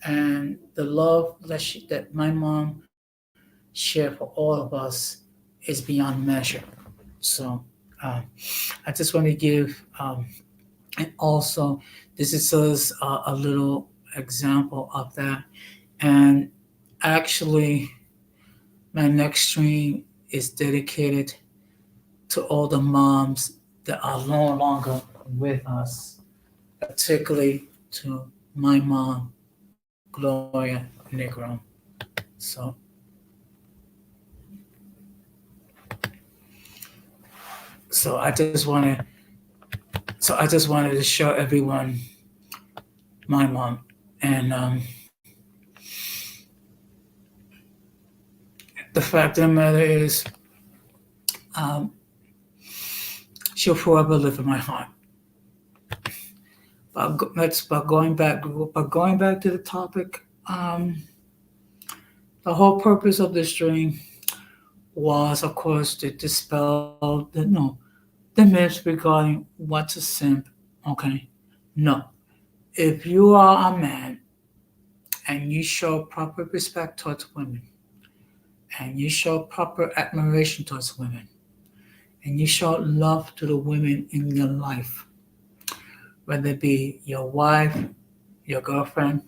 and the love that my mom shared for all of us is beyond measure. So um, I just want to give, and also this is just a little example of that. And actually, my next stream is dedicated to all the moms that are no longer with us, particularly to my mom, Gloria Negron. So, so I just want to So I just wanted to show everyone my mom. And the fact of the matter is, um, she'll forever live in my heart. But going back to the topic, the whole purpose of this dream was, of course, to dispel the myths regarding what's a simp. Okay, no. If you are a man and you show proper respect towards women, and you show proper admiration towards women, and you show love to the women in your life, whether it be your wife, your girlfriend,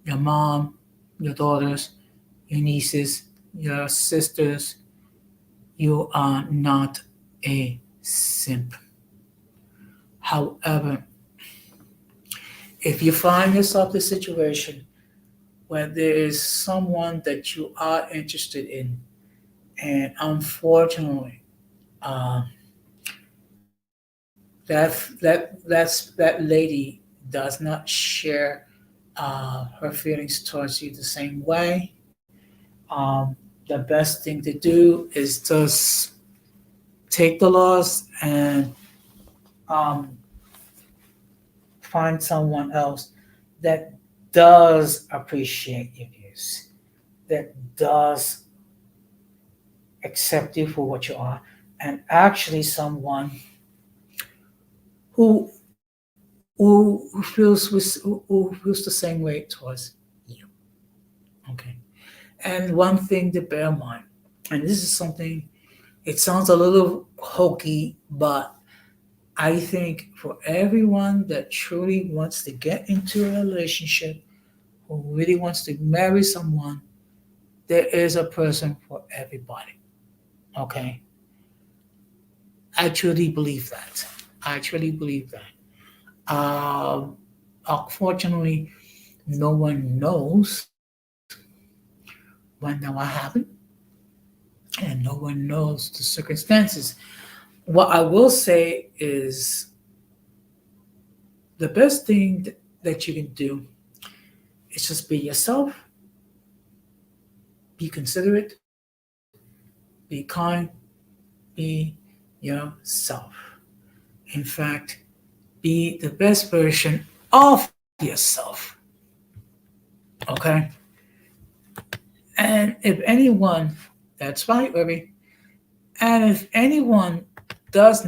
your mom, your daughters, your nieces, your sisters, you are not a simp. However, if you find yourself in a situation where there is someone that you are interested in, and unfortunately, uh, that lady does not share her feelings towards you the same way, the best thing to do is just take the loss and um, find someone else that does appreciate your views, that does accept you for what you are, and actually someone who who feels the same way towards you. Okay. And one thing to bear in mind, and this is something, it sounds a little hokey, but I think for everyone that truly wants to get into a relationship, who really wants to marry someone, there is a person for everybody. Okay. I truly believe that. I truly believe that. Unfortunately, no one knows when that will happen, and no one knows the circumstances. What I will say is the best thing that you can do is just be yourself, be considerate, be kind, be yourself. In fact, be the best version of yourself. Okay? And if anyone, that's right, baby. And if anyone does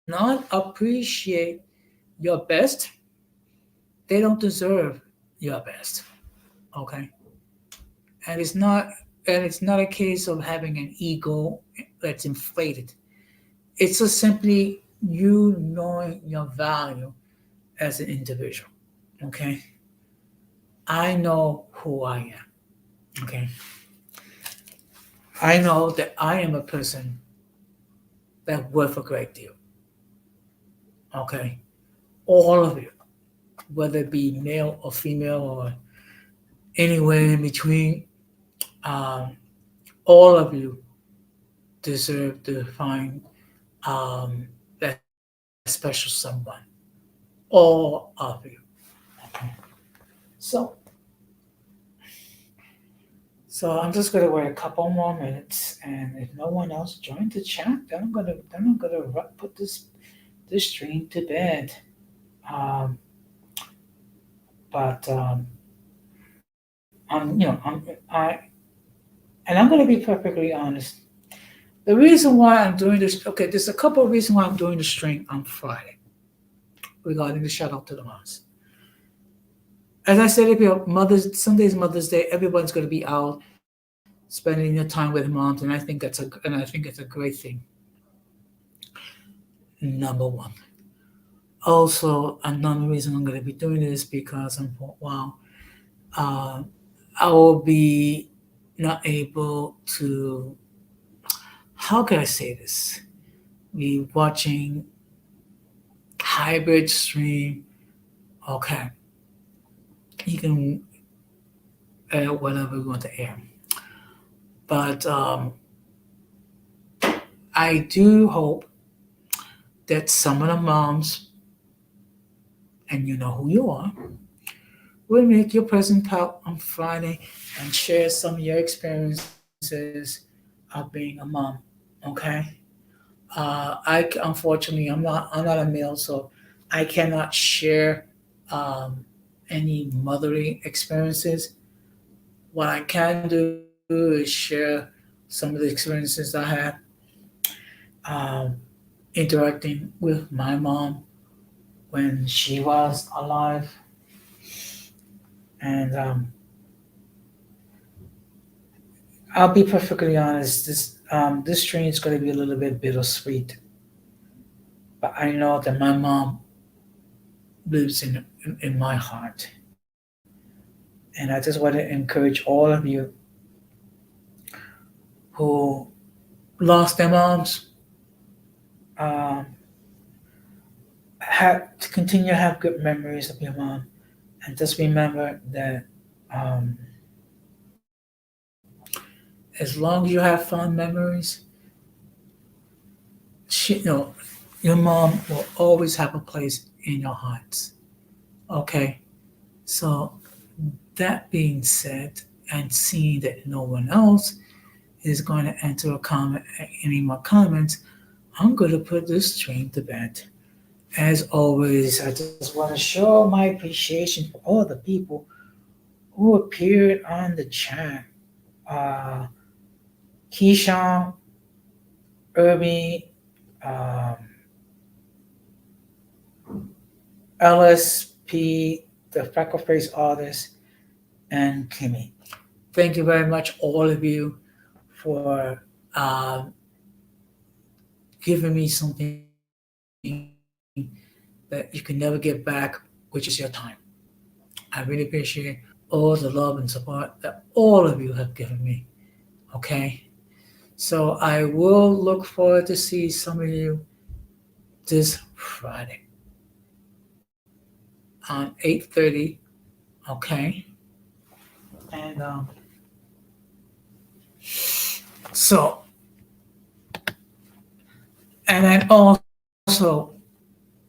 not appreciate your best, they don't deserve your best. Okay? And it's not a case of having an ego that's inflated. It's just simply you knowing your value as an individual. Okay? I know who I am. Okay? I know that I am a person that worth a great deal. Okay? All of you, whether it be male or female or anywhere in between, um, all of you deserve to find that special someone. All of you. Okay. So, so I'm just gonna wait a couple more minutes, and if no one else joins the chat, then I'm gonna put this stream to bed. Um, but I and I'm gonna be perfectly honest. The reason why I'm doing this, okay, there's a couple of reasons why I'm doing the stream on Friday regarding the shout out to the moms. As I said, if your Mother's Sunday's Mother's Day, everyone's going to be out spending your time with moms, and I think it's a great thing. Number one. Also, another reason I'm going to be doing this because uh, I will be not able to. How can I say this? Be watching hybrid stream. Okay, you can air whatever you want to air, but I do hope that some of the moms and you know who you are, will make your present out on Friday and share some of your experiences of being a mom. Okay. Unfortunately, I'm not a male, so I cannot share um, any mothering experiences. What I can do is share some of the experiences I had um, interacting with my mom when she was alive, and I'll be perfectly honest. This train is going to be a little bit bittersweet, but I know that my mom lives in my heart, and I just want to encourage all of you who lost their moms, um, have to continue to have good memories of your mom, and just remember that um, as long as you have fond memories, she, you know, your mom will always have a place in your hearts. Okay, so that being said, and seeing that no one else is going to enter a comment, any more comments, I'm going to put this stream to bed. As always, I just want to show my appreciation for all the people who appeared on the chat. Uh, Keyshawn, Irby, um, LSP, the Freckle Face Artist, and Kimmy. Thank you very much, all of you, for um, giving me something that you can never get back, which is your time. I really appreciate all the love and support that all of you have given me. Okay? So I will look forward to see some of you this Friday on 8:30. Okay? And so, and then also,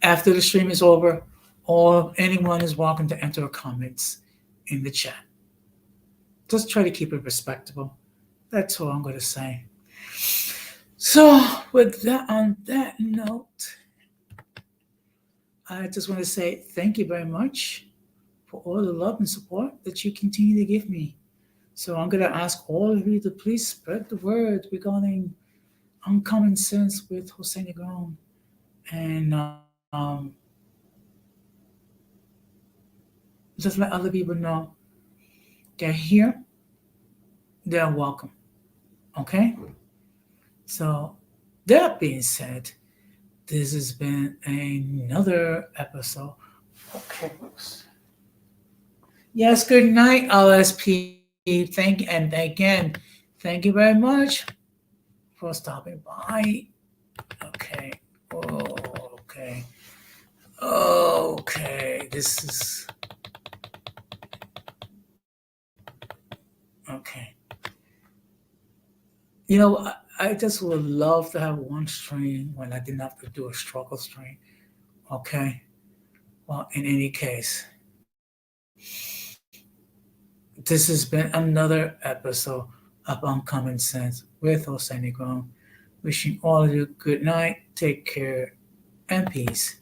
after the stream is over, anyone is welcome to enter comments in the chat. Just try to keep it respectable. That's all I'm going to say. So, with that, on that note, I just want to say thank you very much for all the love and support that you continue to give me. So, I'm going to ask all of you to please spread the word regarding Uncommon Sense with Jose Negron. And just let other people know they're here, they're welcome. Okay? So, that being said, this has been another episode. Okay. Yes, good night, LSP. Again, thank you very much for stopping by. Okay. Okay. Okay. This is okay. I just would love to have one stream when I didn't have to do a struggle stream. Okay. Well, in any case, this has been another episode of Uncommon Sense with Jose Negron. Wishing all of you good night, take care, and peace.